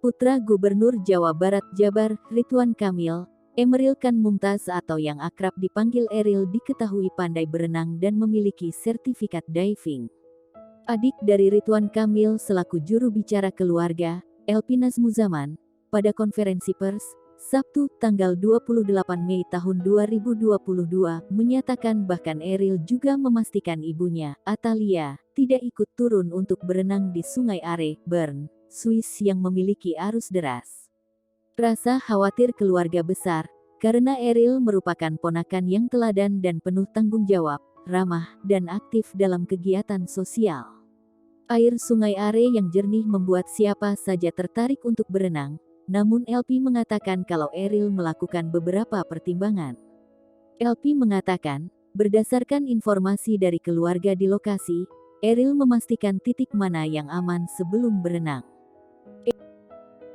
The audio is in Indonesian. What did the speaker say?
Putra Gubernur Jawa Barat Jabar, Ridwan Kamil, Emeril Khan Mumtaz atau yang akrab dipanggil Eril diketahui pandai berenang dan memiliki sertifikat diving. Adik dari Ridwan Kamil selaku juru bicara keluarga, Elpinaz Muzaman, pada konferensi pers, Sabtu, tanggal 28 Mei tahun 2022, menyatakan bahkan Eril juga memastikan ibunya, Atalia, tidak ikut turun untuk berenang di Sungai Are, Bern, Swiss yang memiliki arus deras. Rasa khawatir keluarga besar, karena Eril merupakan ponakan yang teladan dan penuh tanggung jawab, ramah, dan aktif dalam kegiatan sosial. Air Sungai Are yang jernih membuat siapa saja tertarik untuk berenang. Namun LP mengatakan kalau Eril melakukan beberapa pertimbangan. LP mengatakan, berdasarkan informasi dari keluarga di lokasi, Eril memastikan titik mana yang aman sebelum berenang.